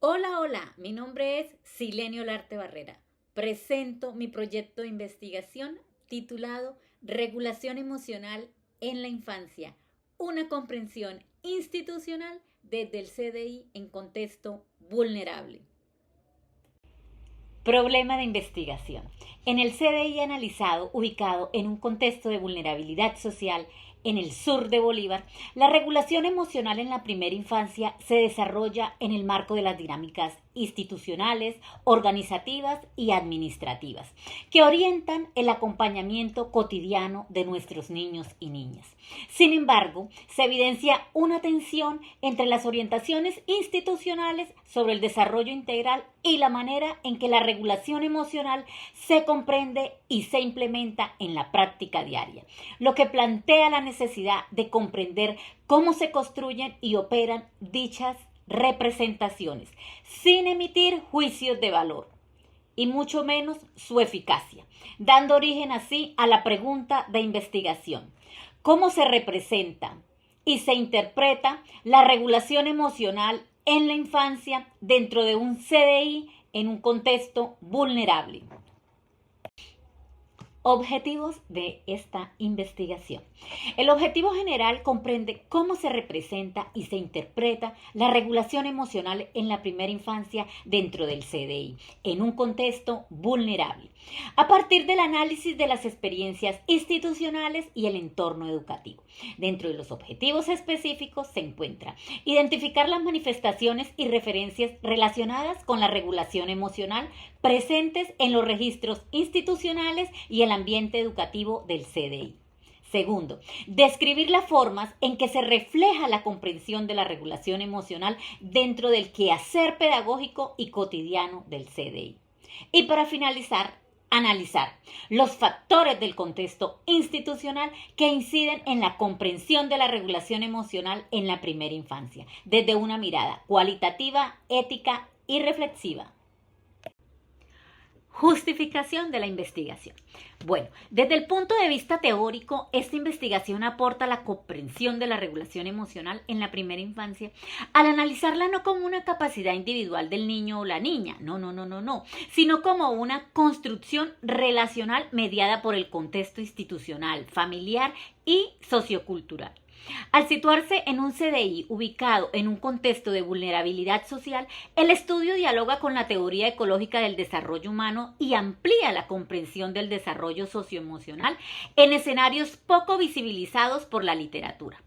Hola, hola, mi nombre es Silenio Larte Barrera. Presento mi proyecto de investigación titulado Regulación emocional en la infancia, una comprensión institucional desde el CDI en contexto vulnerable. Problema de investigación. En el CDI analizado, ubicado en un contexto de vulnerabilidad social en el sur de Bolívar, la regulación emocional en la primera infancia se desarrolla en el marco de las dinámicas institucionales, organizativas y administrativas, que orientan el acompañamiento cotidiano de nuestros niños y niñas. Sin embargo, se evidencia una tensión entre las orientaciones institucionales sobre el desarrollo integral y la manera en que la regulación emocional se comprende y se implementa en la práctica diaria, lo que plantea la necesidad de comprender cómo se construyen y operan dichas representaciones, sin emitir juicios de valor, y mucho menos su eficacia, dando origen así a la pregunta de investigación: ¿cómo se representa y se interpreta la regulación emocional en la infancia dentro de un CDI en un contexto vulnerable? Objetivos de esta investigación. El objetivo general comprende cómo se representa y se interpreta la regulación emocional en la primera infancia dentro del CDI, en un contexto vulnerable, a partir del análisis de las experiencias institucionales y el entorno educativo. Dentro de los objetivos específicos se encuentra identificar las manifestaciones y referencias relacionadas con la regulación emocional presentes en los registros institucionales y el ambiente educativo del CDI. Segundo, describir las formas en que se refleja la comprensión de la regulación emocional dentro del quehacer pedagógico y cotidiano del CDI. Y para finalizar, analizar los factores del contexto institucional que inciden en la comprensión de la regulación emocional en la primera infancia, desde una mirada cualitativa, ética y reflexiva. Justificación de la investigación. Bueno, desde el punto de vista teórico, esta investigación aporta la comprensión de la regulación emocional en la primera infancia al analizarla no como una capacidad individual del niño o la niña, no, sino como una construcción relacional mediada por el contexto institucional, familiar y sociocultural. Al situarse en un CDI ubicado en un contexto de vulnerabilidad social, el estudio dialoga con la teoría ecológica del desarrollo humano y amplía la comprensión del desarrollo socioemocional en escenarios poco visibilizados por la literatura.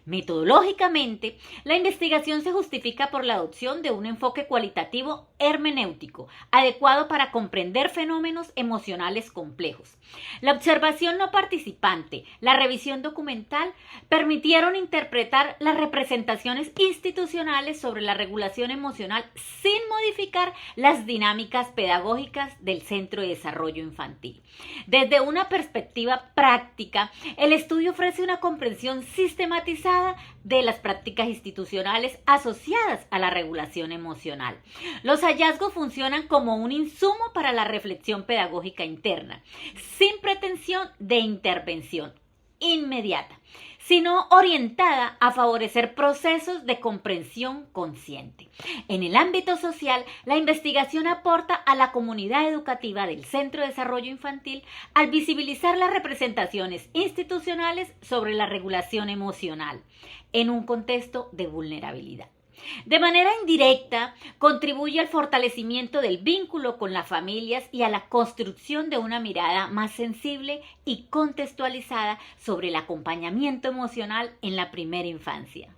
Metodológicamente, la investigación se justifica por la adopción de un enfoque cualitativo hermenéutico, adecuado para comprender fenómenos emocionales complejos. La observación no participante, la revisión documental, permitieron interpretar las representaciones institucionales sobre la regulación emocional sin modificar las dinámicas pedagógicas del Centro de Desarrollo Infantil. Desde una perspectiva práctica, el estudio ofrece una comprensión sistematizada de las prácticas institucionales asociadas a la regulación emocional. Los hallazgos funcionan como un insumo para la reflexión pedagógica interna, sin pretensión de intervención inmediata, sino orientada a favorecer procesos de comprensión consciente. En el ámbito social, la investigación aporta a la comunidad educativa del Centro de Desarrollo Infantil al visibilizar las representaciones institucionales sobre la regulación emocional en un contexto de vulnerabilidad. De manera indirecta, contribuye al fortalecimiento del vínculo con las familias y a la construcción de una mirada más sensible y contextualizada sobre el acompañamiento emocional en la primera infancia.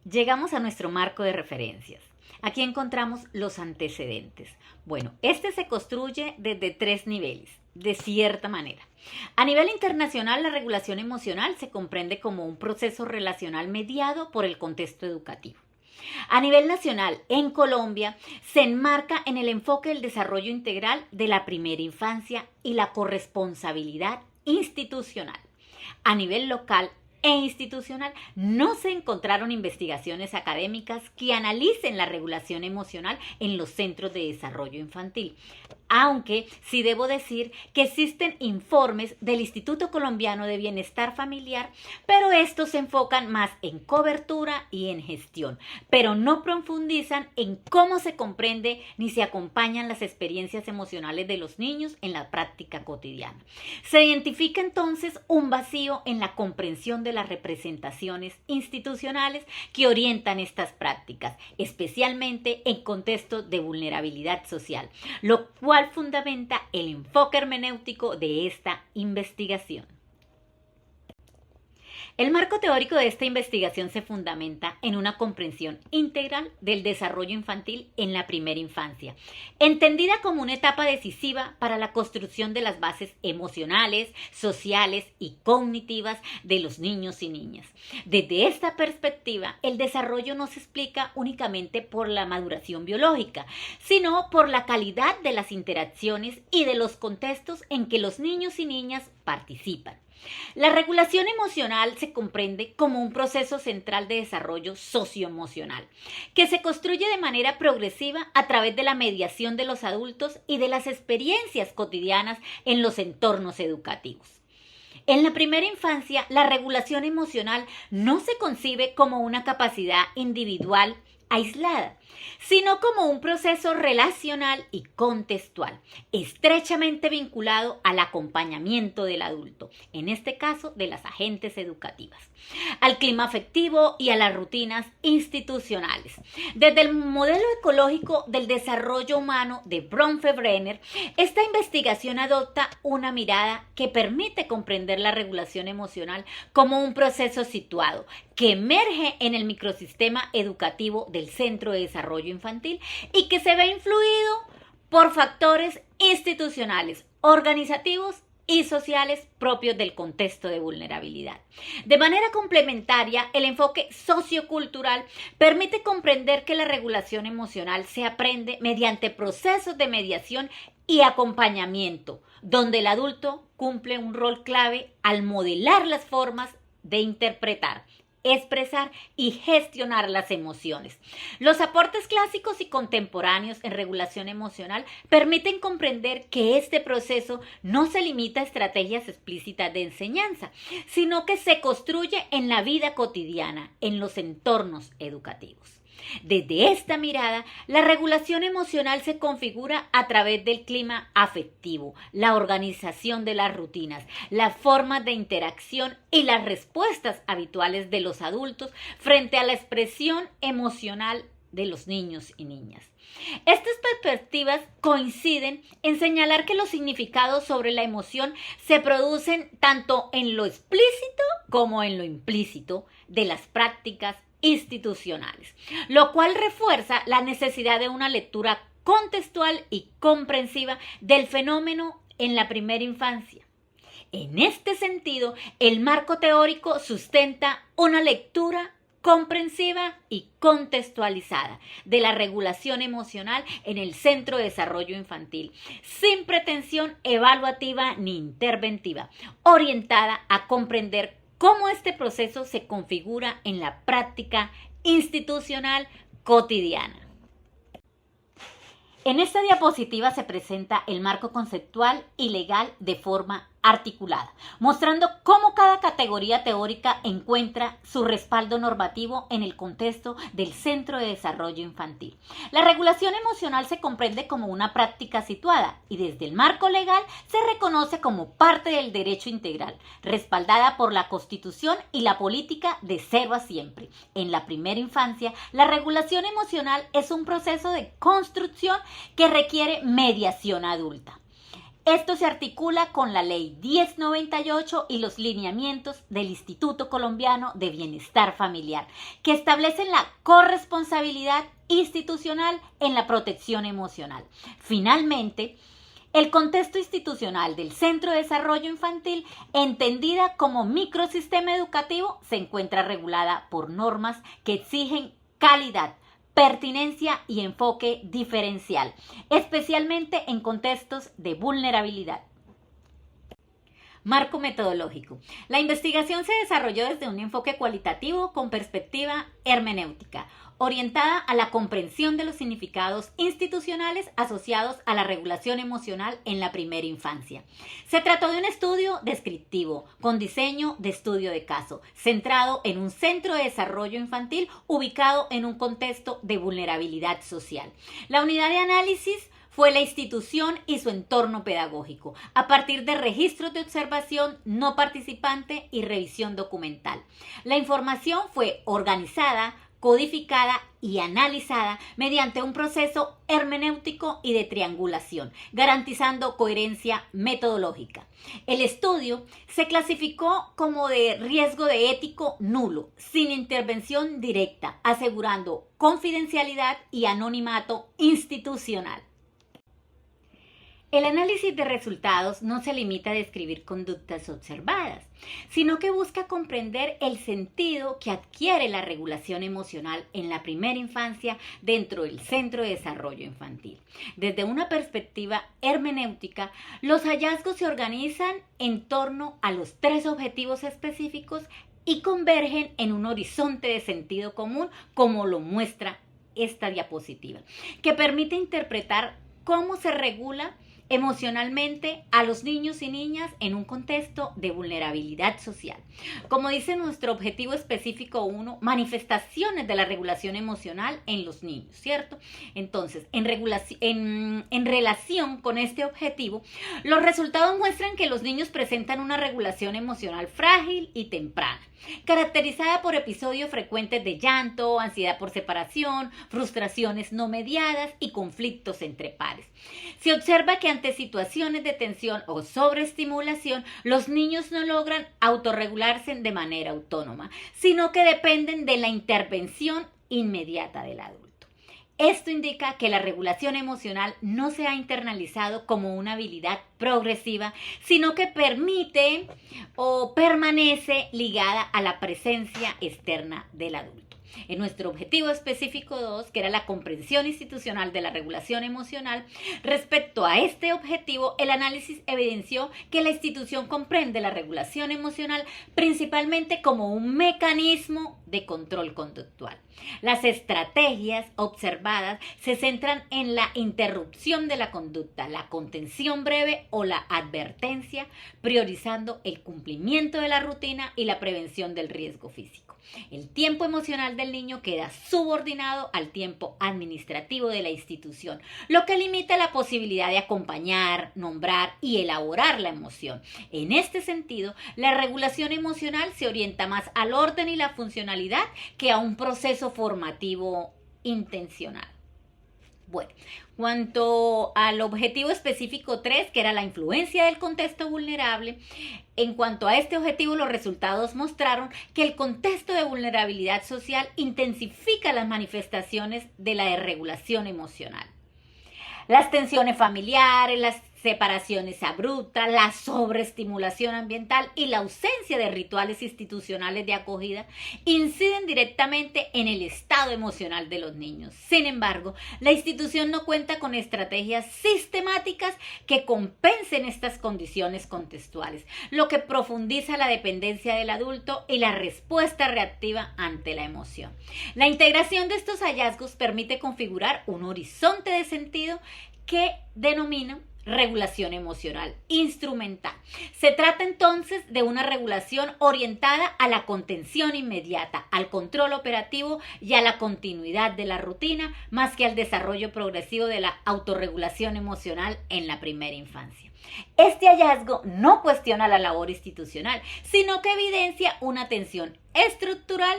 Llegamos a nuestro marco de referencias. Aquí encontramos los antecedentes. Bueno, este se construye desde 3 niveles, de cierta manera. A nivel internacional, la regulación emocional se comprende como un proceso relacional mediado por el contexto educativo. A nivel nacional, en Colombia, se enmarca en el enfoque del desarrollo integral de la primera infancia y la corresponsabilidad institucional. A nivel local e institucional, no se encontraron investigaciones académicas que analicen la regulación emocional en los centros de desarrollo infantil. aunque sí debo decir que existen informes del Instituto Colombiano de Bienestar Familiar, pero estos se enfocan más en cobertura y en gestión, pero no profundizan en cómo se comprende ni se acompañan las experiencias emocionales de los niños en la práctica cotidiana. Se identifica entonces un vacío en la comprensión de las representaciones institucionales que orientan estas prácticas, especialmente en contextos de vulnerabilidad social, lo cual fundamenta el enfoque hermenéutico de esta investigación. El marco teórico de esta investigación se fundamenta en una comprensión integral del desarrollo infantil en la primera infancia, entendida como una etapa decisiva para la construcción de las bases emocionales, sociales y cognitivas de los niños y niñas. Desde esta perspectiva, el desarrollo no se explica únicamente por la maduración biológica, sino por la calidad de las interacciones y de los contextos en que los niños y niñas participan. La regulación emocional se comprende como un proceso central de desarrollo socioemocional, que se construye de manera progresiva a través de la mediación de los adultos y de las experiencias cotidianas en los entornos educativos. En la primera infancia, la regulación emocional no se concibe como una capacidad individual aislada, sino como un proceso relacional y contextual, estrechamente vinculado al acompañamiento del adulto, en este caso de las agentes educativas, al clima afectivo y a las rutinas institucionales. Desde el modelo ecológico del desarrollo humano de Bronfenbrenner, esta investigación adopta una mirada que permite comprender la regulación emocional como un proceso situado que emerge en el microsistema educativo del centro de desarrollo infantil y que se ve influido por factores institucionales, organizativos y sociales propios del contexto de vulnerabilidad. De manera complementaria, el enfoque sociocultural permite comprender que la regulación emocional se aprende mediante procesos de mediación y acompañamiento, donde el adulto cumple un rol clave al modelar las formas de interpretar, expresar y gestionar las emociones. Los aportes clásicos y contemporáneos en regulación emocional permiten comprender que este proceso no se limita a estrategias explícitas de enseñanza, sino que se construye en la vida cotidiana, en los entornos educativos. Desde esta mirada, la regulación emocional se configura a través del clima afectivo, la organización de las rutinas, las formas de interacción y las respuestas habituales de los adultos frente a la expresión emocional de los niños y niñas. Estas perspectivas coinciden en señalar que los significados sobre la emoción se producen tanto en lo explícito como en lo implícito de las prácticas institucionales, lo cual refuerza la necesidad de una lectura contextual y comprensiva del fenómeno en la primera infancia. En este sentido, el marco teórico sustenta una lectura comprensiva y contextualizada de la regulación emocional en el centro de desarrollo infantil, sin pretensión evaluativa ni interventiva, orientada a comprender cómo este proceso se configura en la práctica institucional cotidiana. En esta diapositiva se presenta el marco conceptual y legal de forma articulada, mostrando cómo cada categoría teórica encuentra su respaldo normativo en el contexto del Centro de Desarrollo Infantil. La regulación emocional se comprende como una práctica situada y desde el marco legal se reconoce como parte del derecho integral, respaldada por la Constitución y la política de cero a siempre. En la primera infancia, la regulación emocional es un proceso de construcción que requiere mediación adulta. Esto se articula con la Ley 1098 y los lineamientos del Instituto Colombiano de Bienestar Familiar, que establecen la corresponsabilidad institucional en la protección emocional. Finalmente, el contexto institucional del Centro de Desarrollo Infantil, entendida como microsistema educativo, se encuentra regulada por normas que exigen calidad, pertinencia y enfoque diferencial, especialmente en contextos de vulnerabilidad. Marco metodológico. La investigación se desarrolló desde un enfoque cualitativo con perspectiva hermenéutica, orientada a la comprensión de los significados institucionales asociados a la regulación emocional en la primera infancia. Se trató de un estudio descriptivo, con diseño de estudio de caso, centrado en un centro de desarrollo infantil ubicado en un contexto de vulnerabilidad social. La unidad de análisis fue la institución y su entorno pedagógico, a partir de registros de observación no participante y revisión documental. La información fue organizada, codificada y analizada mediante un proceso hermenéutico y de triangulación, garantizando coherencia metodológica. El estudio se clasificó como de riesgo de ético nulo, sin intervención directa, asegurando confidencialidad y anonimato institucional. El análisis de resultados no se limita a describir conductas observadas, sino que busca comprender el sentido que adquiere la regulación emocional en la primera infancia dentro del Centro de Desarrollo Infantil. Desde una perspectiva hermenéutica, los hallazgos se organizan en torno a los 3 objetivos específicos y convergen en un horizonte de sentido común, como lo muestra esta diapositiva, que permite interpretar cómo se regula emocionalmente a los niños y niñas en un contexto de vulnerabilidad social. Como dice nuestro objetivo específico 1, manifestaciones de la regulación emocional en los niños, ¿cierto? Entonces, en relación con este objetivo, los resultados muestran que los niños presentan una regulación emocional frágil y temprana, caracterizada por episodios frecuentes de llanto, ansiedad por separación, frustraciones no mediadas y conflictos entre pares. Se observa que ante situaciones de tensión o sobreestimulación, los niños no logran autorregularse de manera autónoma, sino que dependen de la intervención inmediata del adulto. Esto indica que la regulación emocional no se ha internalizado como una habilidad progresiva, sino que permite o permanece ligada a la presencia externa del adulto. En nuestro objetivo específico 2, que era la comprensión institucional de la regulación emocional, respecto a este objetivo, el análisis evidenció que la institución comprende la regulación emocional principalmente como un mecanismo de control conductual. Las estrategias observadas se centran en la interrupción de la conducta, la contención breve o la advertencia, priorizando el cumplimiento de la rutina y la prevención del riesgo físico. El tiempo emocional del niño queda subordinado al tiempo administrativo de la institución, lo que limita la posibilidad de acompañar, nombrar y elaborar la emoción. En este sentido, la regulación emocional se orienta más al orden y la funcionalidad que a un proceso formativo intencional. Bueno, cuanto al objetivo específico 3, que era la influencia del contexto vulnerable, en cuanto a este objetivo, los resultados mostraron que el contexto de vulnerabilidad social intensifica las manifestaciones de la desregulación emocional. Las tensiones familiares, las separaciones abruptas, la sobreestimulación ambiental y la ausencia de rituales institucionales de acogida inciden directamente en el estado emocional de los niños. Sin embargo, la institución no cuenta con estrategias sistemáticas que compensen estas condiciones contextuales, lo que profundiza la dependencia del adulto y la respuesta reactiva ante la emoción. La integración de estos hallazgos permite configurar un horizonte de sentido que denomina regulación emocional instrumental. Se trata entonces de una regulación orientada a la contención inmediata, al control operativo y a la continuidad de la rutina, más que al desarrollo progresivo de la autorregulación emocional en la primera infancia. Este hallazgo no cuestiona la labor institucional, sino que evidencia una tensión estructural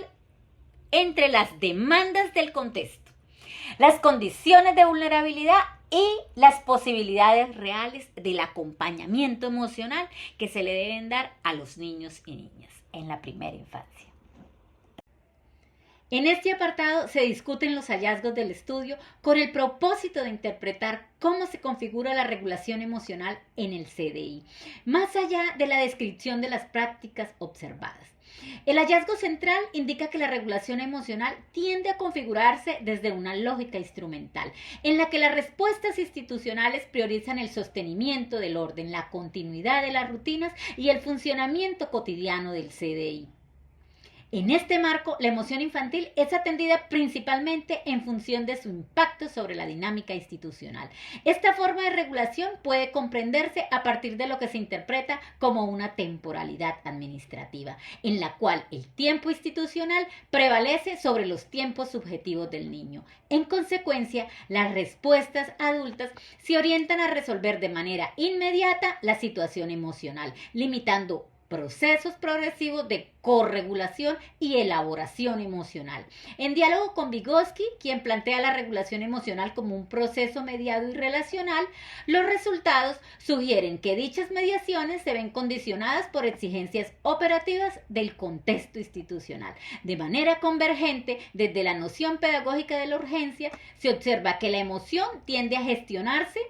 entre las demandas del contexto, las condiciones de vulnerabilidad y las posibilidades reales del acompañamiento emocional que se le deben dar a los niños y niñas en la primera infancia. En este apartado se discuten los hallazgos del estudio con el propósito de interpretar cómo se configura la regulación emocional en el CDI, más allá de la descripción de las prácticas observadas. El hallazgo central indica que la regulación emocional tiende a configurarse desde una lógica instrumental, en la que las respuestas institucionales priorizan el sostenimiento del orden, la continuidad de las rutinas y el funcionamiento cotidiano del CDI. En este marco, la emoción infantil es atendida principalmente en función de su impacto sobre la dinámica institucional. Esta forma de regulación puede comprenderse a partir de lo que se interpreta como una temporalidad administrativa, en la cual el tiempo institucional prevalece sobre los tiempos subjetivos del niño. En consecuencia, las respuestas adultas se orientan a resolver de manera inmediata la situación emocional, limitando procesos progresivos de corregulación y elaboración emocional. En diálogo con Vygotsky, quien plantea la regulación emocional como un proceso mediado y relacional, los resultados sugieren que dichas mediaciones se ven condicionadas por exigencias operativas del contexto institucional. De manera convergente, desde la noción pedagógica de la urgencia, se observa que la emoción tiende a gestionarse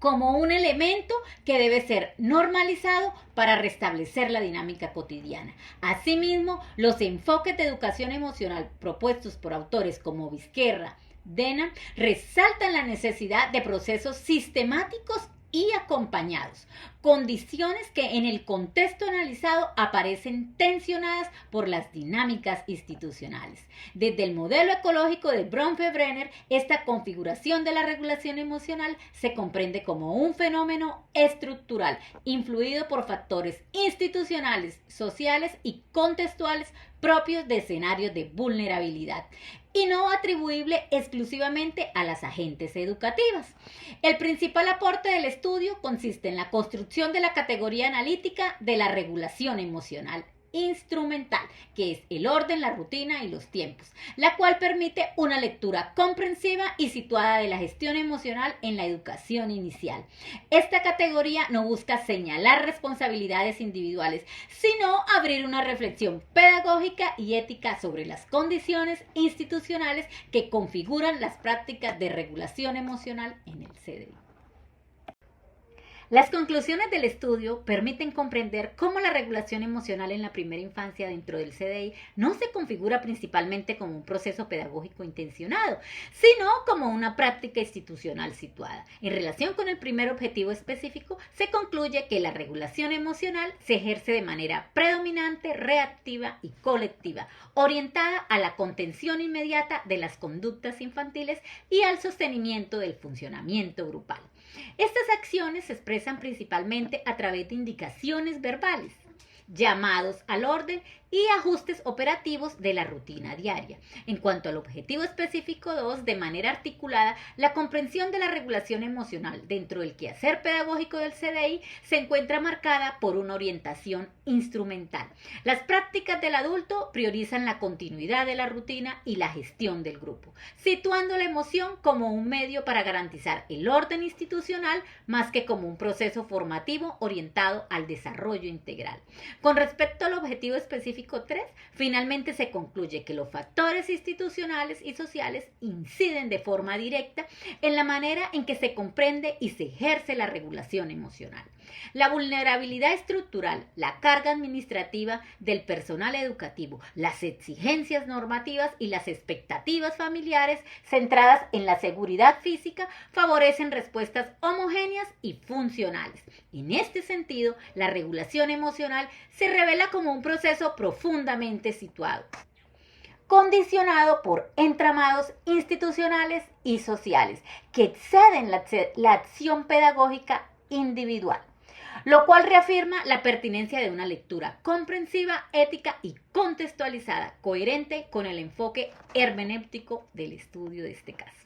como un elemento que debe ser normalizado para restablecer la dinámica cotidiana. Asimismo, los enfoques de educación emocional propuestos por autores como Vizquerra, Denham, resaltan la necesidad de procesos sistemáticos y acompañados, condiciones que en el contexto analizado aparecen tensionadas por las dinámicas institucionales. Desde el modelo ecológico de Bronfenbrenner, esta configuración de la regulación emocional se comprende como un fenómeno estructural, influido por factores institucionales, sociales y contextuales propios de escenarios de vulnerabilidad y no atribuible exclusivamente a las agentes educativas. El principal aporte del estudio consiste en la construcción de la categoría analítica de la regulación emocional instrumental, que es el orden, la rutina y los tiempos, la cual permite una lectura comprensiva y situada de la gestión emocional en la educación inicial. Esta categoría no busca señalar responsabilidades individuales, sino abrir una reflexión pedagógica y ética sobre las condiciones institucionales que configuran las prácticas de regulación emocional en el CDI. Las conclusiones del estudio permiten comprender cómo la regulación emocional en la primera infancia dentro del CDI no se configura principalmente como un proceso pedagógico intencionado, sino como una práctica institucional situada. En relación con el primer objetivo específico, se concluye que la regulación emocional se ejerce de manera predominante, reactiva y colectiva, orientada a la contención inmediata de las conductas infantiles y al sostenimiento del funcionamiento grupal. Estas acciones se expresan principalmente a través de indicaciones verbales, llamados al orden y ajustes operativos de la rutina diaria. En cuanto al objetivo específico 2, de manera articulada, la comprensión de la regulación emocional dentro del quehacer pedagógico del CDI se encuentra marcada por una orientación instrumental. Las prácticas del adulto priorizan la continuidad de la rutina y la gestión del grupo, situando la emoción como un medio para garantizar el orden institucional más que como un proceso formativo orientado al desarrollo integral. Con respecto al objetivo específico 3, finalmente se concluye que los factores institucionales y sociales inciden de forma directa en la manera en que se comprende y se ejerce la regulación emocional. La vulnerabilidad estructural, la carga administrativa del personal educativo, las exigencias normativas y las expectativas familiares centradas en la seguridad física favorecen respuestas homogéneas y funcionales. En este sentido, la regulación emocional se revela como un proceso profundamente situado, condicionado por entramados institucionales y sociales que exceden la acción pedagógica individual, lo cual reafirma la pertinencia de una lectura comprensiva, ética y contextualizada, coherente con el enfoque hermenéutico del estudio de este caso.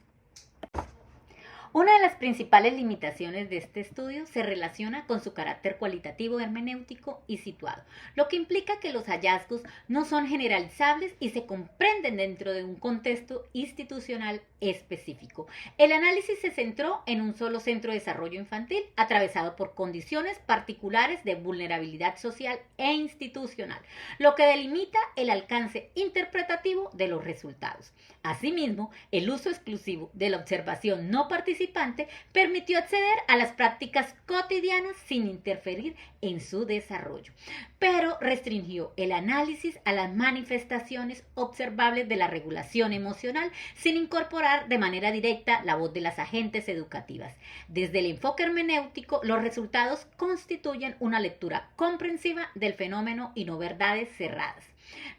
Una de las principales limitaciones de este estudio se relaciona con su carácter cualitativo, hermenéutico y situado, lo que implica que los hallazgos no son generalizables y se comprenden dentro de un contexto institucional específico. El análisis se centró en un solo centro de desarrollo infantil, atravesado por condiciones particulares de vulnerabilidad social e institucional, lo que delimita el alcance interpretativo de los resultados. Asimismo, el uso exclusivo de la observación no participante permitió acceder a las prácticas cotidianas sin interferir en su desarrollo, pero restringió el análisis a las manifestaciones observables de la regulación emocional sin incorporar de manera directa la voz de las agentes educativas. Desde el enfoque hermenéutico, los resultados constituyen una lectura comprensiva del fenómeno y no verdades cerradas,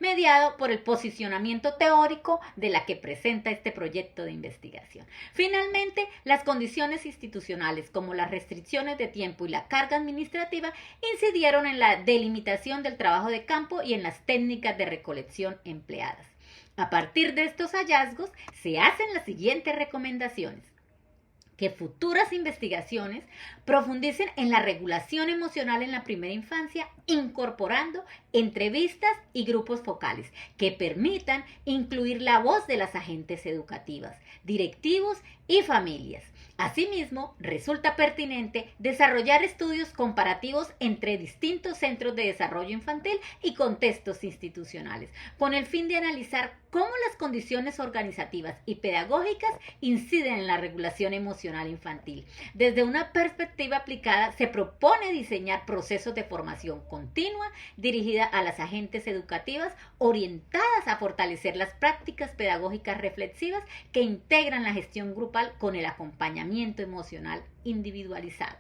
mediado por el posicionamiento teórico de la que presenta este proyecto de investigación. Finalmente, las condiciones institucionales como las restricciones de tiempo y la carga administrativa incidieron en la delimitación del trabajo de campo y en las técnicas de recolección empleadas. A partir de estos hallazgos se hacen las siguientes recomendaciones: que futuras investigaciones profundicen en la regulación emocional en la primera infancia, incorporando entrevistas y grupos focales que permitan incluir la voz de las agentes educativas, directivos y familias. Asimismo, resulta pertinente desarrollar estudios comparativos entre distintos centros de desarrollo infantil y contextos institucionales, con el fin de analizar cómo las condiciones organizativas y pedagógicas inciden en la regulación emocional infantil. Desde una perspectiva aplicada, se propone diseñar procesos de formación continua dirigida a las agentes educativas, orientadas a fortalecer las prácticas pedagógicas reflexivas que integran la gestión grupal con el acompañamiento emocional individualizado.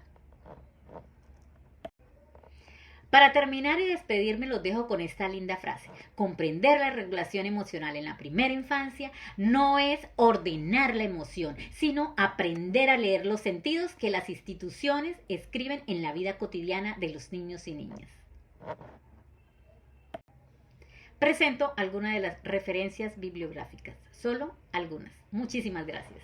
Para terminar y despedirme, los dejo con esta linda frase: comprender la regulación emocional en la primera infancia no es ordenar la emoción, sino aprender a leer los sentidos que las instituciones escriben en la vida cotidiana de los niños y niñas. Presento algunas de las referencias bibliográficas, solo algunas. Muchísimas gracias.